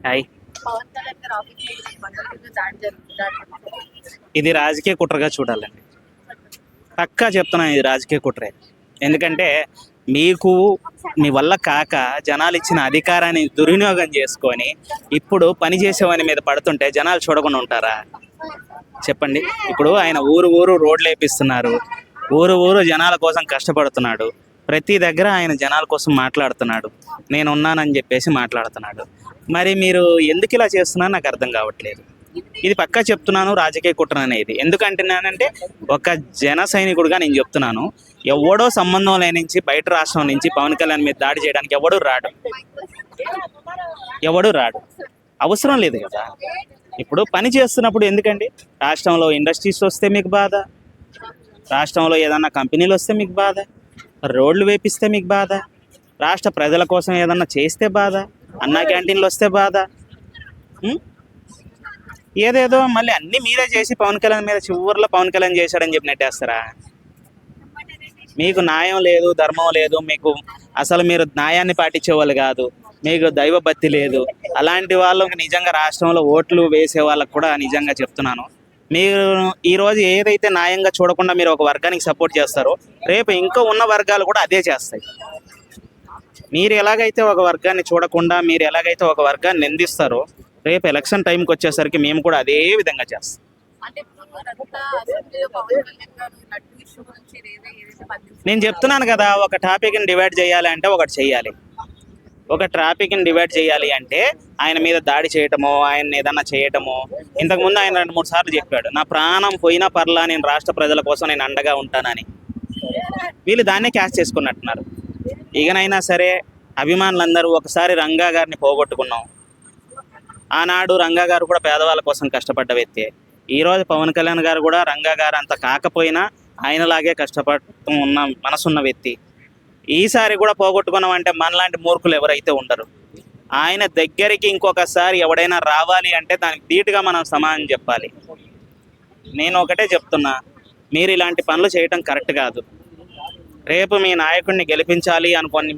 Hi. ఇది రాజకీయ కుట్రగా చూడాలండి. పక్కా చెప్తున్నాను, ఇది రాజకీయ కుట్రే. ఎందుకంటే మీకు మీ వల్ల కాక జనాలు ఇచ్చిన అధికారాన్ని దుర్వినియోగం చేసుకొని ఇప్పుడు పని చేసేవాని మీద పడుతుంటే జనాలు చూడకుండా ఉంటారా చెప్పండి. ఇప్పుడు ఆయన ఊరు ఊరు రోడ్లు వేపిస్తున్నారు, ఊరు ఊరు జనాల కోసం కష్టపడుతున్నాడు, ప్రతి దగ్గర ఆయన జనాల కోసం మాట్లాడుతున్నాడు, నేను ఉన్నానని చెప్పేసి మాట్లాడుతున్నాడు. మరి మీరు ఎందుకు ఇలా చేస్తున్నారో నాకు అర్థం కావట్లేదు. ఇది పక్కా చెప్తున్నాను, రాజకీయ కుట్ర అనేది. ఎందుకంటున్నానంటే ఒక జన సైనికుడిగా నేను చెప్తున్నాను, ఎవడో సంబంధం లేని నుంచి బయట రాష్ట్రం నుంచి పవన్ కళ్యాణ్ మీద దాడి చేయడానికి ఎవడు రాడు. అవసరం లేదు కదా. ఇప్పుడు పని చేస్తున్నప్పుడు ఎందుకండి, రాష్ట్రంలో ఇండస్ట్రీస్ వస్తే మీకు బాధ, రాష్ట్రంలో ఏదన్నా కంపెనీలు వస్తే మీకు బాధ, రోడ్లు వేపిస్తే మీకు బాధ, రాష్ట్ర ప్రజల కోసం ఏదన్నా చేస్తే బాధ, అన్నా క్యాంటీన్లు వస్తే బాధ. ఏదేదో మళ్ళీ అన్నీ మీరే చేసి పవన్ కళ్యాణ్ మీద చివరిలో పవన్ కళ్యాణ్ చేశాడని చెప్పి నెట్టేస్తారా? మీకు న్యాయం లేదు, ధర్మం లేదు, మీకు అసలు మీరు న్యాయాన్ని పాటించే వాళ్ళు కాదు, మీకు దైవభక్తి లేదు. అలాంటి వాళ్ళకి నిజంగా రాష్ట్రంలో ఓట్లు వేసే వాళ్ళకు కూడా నిజంగా చెప్తున్నాను, మీరు ఈరోజు ఏదైతే న్యాయంగా చూడకుండా మీరు ఒక వర్గానికి సపోర్ట్ చేస్తారో రేపు ఇంకా ఉన్న వర్గాలు కూడా అదే చేస్తాయి. మీరు ఎలాగైతే ఒక వర్గాన్ని చూడకుండా మీరు ఎలాగైతే ఒక వర్గాన్ని నిందిస్తారో రేపు ఎలక్షన్ టైంకి వచ్చేసరికి మేము కూడా అదే విధంగా చేస్తాం. నేను చెప్తున్నాను కదా, ఒక టాపిక్ని డివైడ్ చేయాలి అంటే ఒకటి చెయ్యాలి. ఒక టాపిక్ని డివైడ్ చేయాలి అంటే ఆయన మీద దాడి చేయటమో, ఆయన ఏదన్నా చేయటమో. ఇంతకుముందు ఆయన 2-3 సార్లు చెప్పాడు, నా ప్రాణం పోయినా పర్లా, నేను రాష్ట్ర ప్రజల కోసం నేను అండగా ఉంటానని. వీళ్ళు దాన్నే క్యాష్ చేసుకున్నట్టున్నారు. ఇకనైనా సరే అభిమానులందరూ, ఒకసారి రంగా గారిని పోగొట్టుకున్నాం. ఆనాడు రంగా గారు కూడా పేదవాళ్ళ కోసం కష్టపడ్డ వ్యక్తి. ఈరోజు పవన్ కళ్యాణ్ గారు కూడా రంగా గారు అంత కాకపోయినా ఆయనలాగే కష్టపడుతూ ఉన్న మనసున్న వ్యక్తి. ఈసారి కూడా పోగొట్టుకున్నాం అంటే మనలాంటి మూర్ఖులు ఎవరైతే ఉండరు. ఆయన దగ్గరికి ఇంకొకసారి ఎవడైనా రావాలి అంటే దానికి ధీటుగా మనం సమాధానం చెప్పాలి. నేను ఒకటే చెప్తున్నా, మీరు ఇలాంటి పనులు చేయటం కరెక్ట్ కాదు. రేపు మీ నాయకుడిని గెలిపించాలి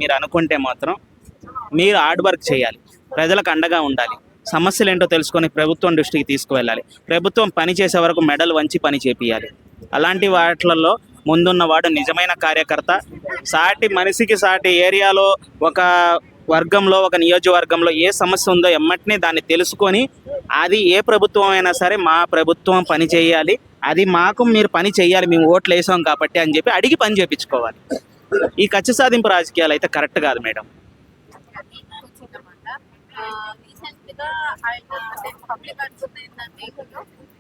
మీరు అనుకుంటే మాత్రం మీరు హార్డ్ వర్క్ చేయాలి, ప్రజలకు అండగా ఉండాలి, సమస్యలు ఏంటో తెలుసుకొని ప్రభుత్వం దృష్టికి తీసుకువెళ్ళాలి, ప్రభుత్వం పని చేసే వరకు మెడల్ వంచి పని చేపియాలి. అలాంటి వాటిలలో ముందున్నవాడు నిజమైన కార్యకర్త. సాటి మనిషికి సాటి ఏరియాలో ఒక వర్గంలో ఒక నియోజకవర్గంలో ఏ సమస్య ఉందో ఎమ్మటినే దాన్ని తెలుసుకొని అది ఏ ప్రభుత్వం అయినా సరే మా ప్రభుత్వం పని చేయాలి, అది మాకు మీరు పని చేయాలి, మేము ఓట్లు వేసాం కాబట్టి అని చెప్పి అడిగి పని చేయించుకోవాలి. ఈ కక్ష సాధింపు రాజకీయాలు అయితే కరెక్ట్ కాదు మేడం.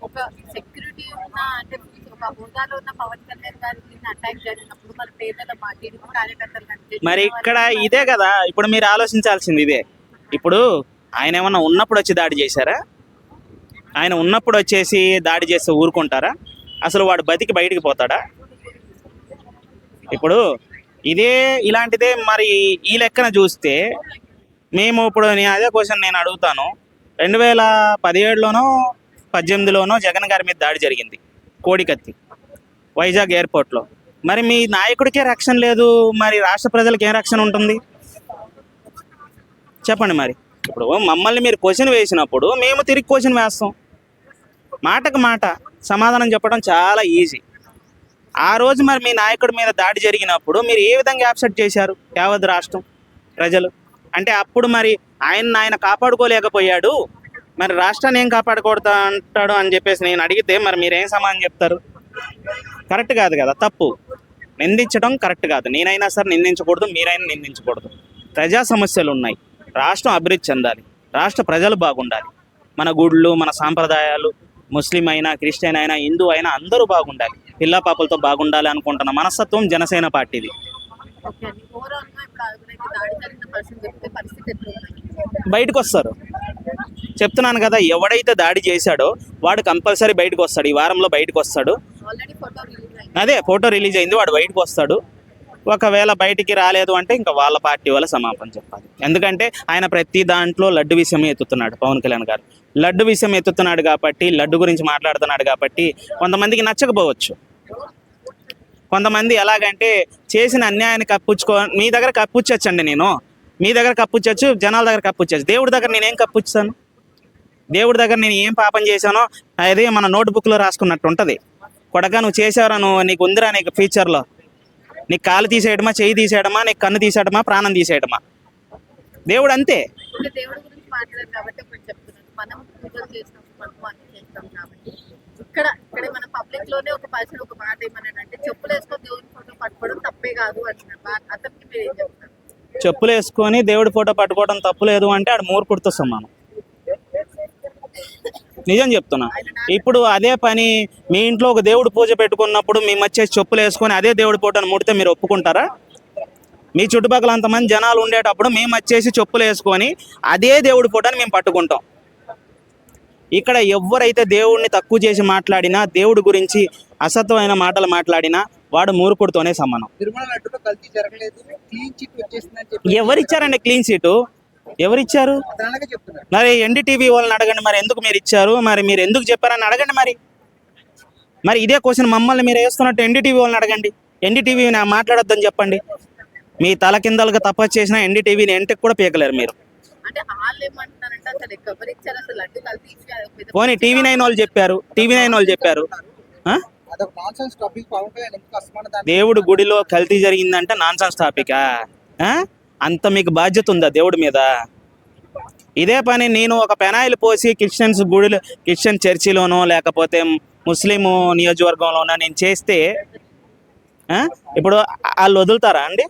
ఒక సెక్యూరిటీ ఉన్న అంటే ఒక హోదాలో ఉన్న పవన్ కళ్యాణ్ గారిని అటాక్ జరిగినప్పుడు మన పేదల టీడీపీ కార్యకర్తలు మరి ఇక్కడ ఇదే కదా ఇప్పుడు మీరు ఆలోచించాల్సింది ఇదే. ఇప్పుడు ఆయన ఏమన్నా ఉన్నప్పుడు వచ్చి దాడి చేశారా? ఆయన ఉన్నప్పుడు వచ్చేసి దాడి చేస్తే ఊరుకుంటారా? అసలు వాడు బతికి బయటికి పోతాడా? ఇప్పుడు ఇలాంటిదే మరి ఈ లెక్కన చూస్తే మేము ఇప్పుడు అదే క్వశ్చన్ నేను అడుగుతాను. 2017లోనో 18లోనో జగన్ గారి మీద దాడి జరిగింది, కోడికత్తి, వైజాగ్ ఎయిర్పోర్ట్లో. మరి మీ నాయకుడికే రక్షణ లేదు, మరి రాష్ట్ర ప్రజలకు ఏం రక్షణ ఉంటుంది చెప్పండి. మరి ఇప్పుడు మమ్మల్ని మీరు క్వశ్చన్ వేసినప్పుడు మేము తిరిగి క్వశ్చన్ వేస్తాం. మాటకు మాట సమాధానం చెప్పడం చాలా ఈజీ. ఆ రోజు మరి మీ నాయకుడి మీద దాడి జరిగినప్పుడు మీరు ఏ విధంగా యాక్సెప్ట్ చేశారు యావత్ రాష్ట్రం ప్రజలు? అంటే అప్పుడు మరి ఆయన కాపాడుకోలేకపోయాడు, మరి రాష్ట్రాన్ని ఏం కాపాడుకోడుతా అంటాడు అని చెప్పేసి నేను అడిగితే మరి మీరేం సమాధానం చెప్తారు? కరెక్ట్ కాదు కదా, తప్పు. నిందించడం కరెక్ట్ కాదు. నేనైనా సరే నిందించకూడదు, మీరైనా నిందించకూడదు. ప్రజా సమస్యలు ఉన్నాయి, రాష్ట్రం అభివృద్ధి చెందాలి, రాష్ట్ర ప్రజలు బాగుండాలి, మన గుళ్ళు మన సాంప్రదాయాలు, ముస్లిం అయినా క్రిస్టియన్ అయినా హిందూ అయినా అందరూ బాగుండాలి, పిల్ల పాపలతో బాగుండాలి అనుకుంటున్న మనస్తత్వం జనసేన పార్టీది. బయటకు వస్తారు. చెప్తున్నాను కదా, ఎవడైతే దాడి చేశాడో వాడు కంపల్సరీ బయటకు వస్తాడు. ఈ వారంలో బయటకు వస్తాడు. అదే ఫోటో రిలీజ్ అయింది, వాడు బయటకు వస్తాడు. ఒకవేళ బయటికి రాలేదు అంటే ఇంకా వాళ్ళ పార్టీ వాళ్ళ సమాపన చెప్పాలి. ఎందుకంటే ఆయన ప్రతి దాంట్లో లడ్డు విషయం ఎత్తుతున్నాడు. పవన్ కళ్యాణ్ గారు లడ్డు విషయం ఎత్తుతున్నాడు కాబట్టి, లడ్డు గురించి మాట్లాడుతున్నాడు కాబట్టి కొంతమందికి నచ్చకపోవచ్చు. కొంతమంది ఎలాగంటే చేసిన అన్యాయాన్ని కప్పుచ్చుకో, మీ దగ్గర కప్పుచ్చండి, నేను మీ దగ్గర కప్పుచ్చచ్చు, జనాల దగ్గర కప్పుచ్చచ్చు. దేవుడి దగ్గర నేనేం కప్పుచ్చాను? దేవుడి దగ్గర నేను ఏం పాపం చేశానో అదే మన నోట్బుక్లో రాసుకున్నట్టు ఉంటుంది. కొడగా నువ్వు చేసావురా, నువ్వు నీకు ఉందిరా, నీకు ఫ్యూచర్లో నీకు కాలు తీసేయడమా, చెయ్యి తీసేయడమా, నీకు కన్ను తీసేయడమా, ప్రాణం తీసేయడమా. దేవుడు అంతే. అంటే దేవుడి గురించి మాట్లాడారు కాబట్టి ఒకటి చెప్తున్నాను. మనం పూజలు చేస్తాం, మనం అన్ని చేస్తాం కాబట్టి ఇక్కడే మన పబ్లిక్ లోనే ఒక పర్సన్ ఒక మాట ఏమన్నాడంటే చెప్పులు వేసుకొని దేవుడి ఫోటో పట్టుకోవడం తప్పే కాదు అంటున్నారు. అతనికి మీరు ఏం చెప్తారు? చెప్పులు వేసుకొని దేవుడి ఫోటో పట్టుకోవడం తప్పులేదు అంటే ఆడు మూర్ఖుడితో సమానం. నిజం చెప్తున్నా. ఇప్పుడు అదే పని మీ ఇంట్లో ఒక దేవుడు పూజ పెట్టుకున్నప్పుడు మీ మధ్య చెప్పులు వేసుకొని అదే దేవుడి ఫోటోని ముడితే మీరు ఒప్పుకుంటారా? మీ చుట్టుపక్కల అంతమంది జనాలు ఉండేటప్పుడు మేము వచ్చేసి చెప్పులు వేసుకొని అదే దేవుడి ఫోటోని మేము పట్టుకుంటాం. ఇక్కడ ఎవరైతే దేవుడిని తక్కువ చేసి మాట్లాడినా, దేవుడి గురించి అసత్వమైన మాటలు మాట్లాడినా వాడు మూర్ఖుడితోనే సమానం. ఎవరిచ్చారండి క్లీన్ చీటు? ఎవరిచ్చారు? మరి ఎన్డీటీవీ వాళ్ళని అడగండి, మరి ఎందుకు మీరు ఇచ్చారు, మరి మీరు ఎందుకు చెప్పారని అడగండి. మరి ఇదే క్వశ్చన్ మమ్మల్ని మీరు వేస్తున్నట్టు ఎన్డీటీవీ వాళ్ళని అడగండి. ఎన్డీటీవీ మాట్లాడొద్దని చెప్పండి. మీ తల కిందలుగా తపస్సు చేసిన ఎన్డీటీవీని ఎంటికి కూడా పీకలేరు మీరు. పోనీ టీవీ9 వాళ్ళు చెప్పారు, టీవీ9 వాళ్ళు చెప్పారు. దేవుడు గుడిలో కల్తీ జరిగిందంటే నాన్సెన్స్ టాపికా? అంత మీకు బాధ్యత ఉందా దేవుడి మీద? ఇదే పని నేను ఒక పెనాయిల్ పోసి క్రిస్టియన్ చర్చిలోనో లేకపోతే ముస్లిం నియోజకవర్గంలోనో నేను చేస్తే ఇప్పుడు వాళ్ళు వదులుతారా అండి?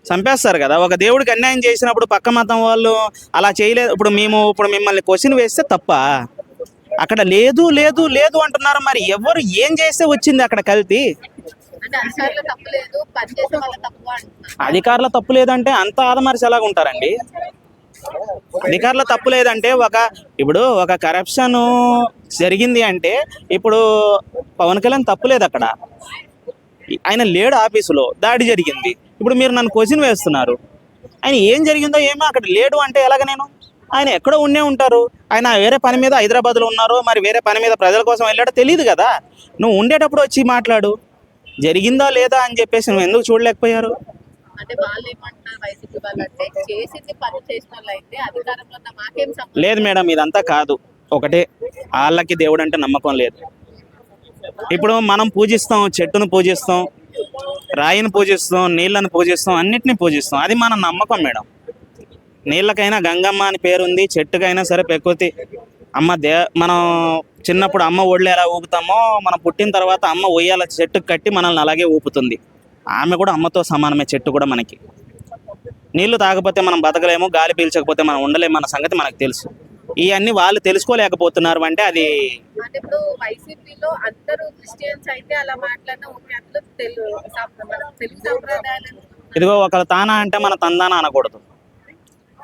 చంపేస్తారు కదా. ఒక దేవుడికి అన్యాయం చేసినప్పుడు పక్క మతం వాళ్ళు అలా చేయలేదు. ఇప్పుడు మిమ్మల్ని క్వశ్చన్ వేస్తే తప్ప? అక్కడ లేదు లేదు లేదు అంటున్నారు. మరి ఎవరు ఏం చేస్తే వచ్చింది అక్కడ కల్తీ? అధికారుల తప్పు లేదంటే అంత ఆదమరిచి ఎలాగ ఉంటారండి? అధికారుల తప్పు లేదంటే ఇప్పుడు ఒక కరప్షన్ జరిగింది అంటే ఇప్పుడు పవన్ కళ్యాణ్ తప్పు లేదు. అక్కడ ఆయన లేడు, ఆఫీసులో దాడి జరిగింది. ఇప్పుడు మీరు నన్ను క్వశ్చన్ వేస్తున్నారు. ఆయన ఏం జరిగిందో ఏమో అక్కడ లేడు అంటే ఎలాగ? ఆయన ఎక్కడో ఉండే ఉంటారు. ఆయన వేరే పని మీద హైదరాబాద్లో ఉన్నారు, మరి వేరే పని మీద ప్రజల కోసం వెళ్ళాడో తెలియదు కదా. నువ్వు ఉండేటప్పుడు వచ్చి మాట్లాడు. జరిగిందా లేదా అని చెప్పేసి నువ్వు ఎందుకు చూడలేకపోయారు? లేదు మేడం, ఇదంతా కాదు. ఒకటే, వాళ్ళకి దేవుడు అంటే నమ్మకం లేదు. ఇప్పుడు మనం పూజిస్తాం, చెట్టును పూజిస్తాం, రాయిని పూజిస్తాం, నీళ్ళను పూజిస్తాం, అన్నిటిని పూజిస్తాం. అది మన నమ్మకం మేడం. నీళ్ళకైనా గంగమ్మ అని పేరుంది, చెట్టుకైనా సరే ప్రకృతి అమ్మ. మనం చిన్నప్పుడు అమ్మ ఒళ్ళు ఎలా ఊపుతామో మనం పుట్టిన తర్వాత అమ్మ ఒయ్యాల చెట్టుకు కట్టి మనల్ని అలాగే ఊపుతుంది. ఆమె కూడా అమ్మతో సమానమే. చెట్టు కూడా మనకి నీళ్లు తాగకపోతే మనం బతకలేము, గాలి పీల్చకపోతే మనం ఉండలేము అన్న సంగతి మనకు తెలుసు. ఇవన్నీ వాళ్ళు తెలుసుకోలేకపోతున్నారు అంటే అది ఇదిగో ఒకరు తానా అంటే మన తందానా అనకూడదు.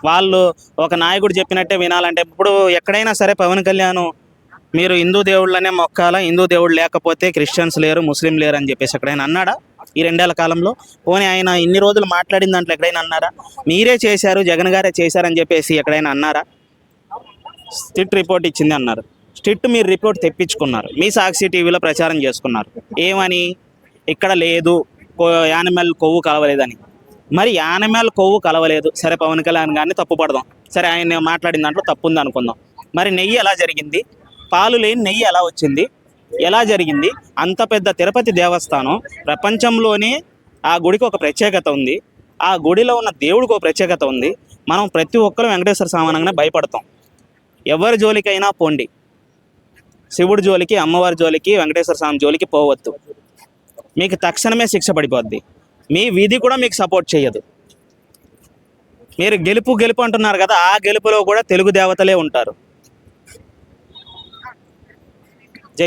వాళ్ళు ఒక నాయకుడు చెప్పినట్టే వినాలంటే ఇప్పుడు ఎక్కడైనా సరే పవన్ కళ్యాణ్ మీరు హిందూ దేవుళ్ళనే మొక్కాలా, హిందూ దేవుడు లేకపోతే క్రిస్టియన్స్ లేరు, ముస్లిం లేరు అని చెప్పేసి ఎక్కడైనా అన్నాడా ఈ 2 ఏళ్ల కాలంలో? పోనీ ఆయన ఇన్ని రోజులు మాట్లాడిన దాంట్లో ఎక్కడైనా అన్నారా? మీరే చేశారు, జగన్ గారే చేశారని చెప్పేసి ఎక్కడైనా అన్నారా? స్ట్రిక్ట్ రిపోర్ట్ ఇచ్చింది అన్నారు. స్ట్రిక్ట్ మీరు రిపోర్ట్ తెప్పించుకున్నారు, మీ సాక్షి టీవీలో ప్రచారం చేసుకున్నారు. ఏమని? ఇక్కడ లేదు, యానిమల్ కొవ్వు కలవలేదని. మరి యానిమల్ కొవ్వు కలవలేదు సరే, పవన్ కళ్యాణ్ గారిని తప్పు పడదాం సరే, ఆయన మాట్లాడిన దాంట్లో తప్పు ఉంది అనుకుందాం. మరి నెయ్యి ఎలా జరిగింది? పాలు లేని నెయ్యి ఎలా వచ్చింది? ఎలా జరిగింది? అంత పెద్ద తిరుపతి దేవస్థానం, ప్రపంచంలోనే ఆ గుడికి ఒక ప్రత్యేకత ఉంది, ఆ గుడిలో ఉన్న దేవుడికి ఒక ప్రత్యేకత ఉంది. మనం ప్రతి ఒక్కరు వెంకటేశ్వర స్వామిగానే భయపడతాం. ఎవరి జోలికైనా పోండి, శివుడి జోలికి, అమ్మవారి జోలికి, వెంకటేశ్వర స్వామి జోలికి పోవద్దు. మీకు తక్షణమే శిక్ష పడిపోద్ది. మీ విధి కూడా మీకు సపోర్ట్ చేయదు. మీరు గెలుపు అంటున్నారు కదా, ఆ గెలుపులో కూడా తెలుగు దేవతలే ఉంటారు.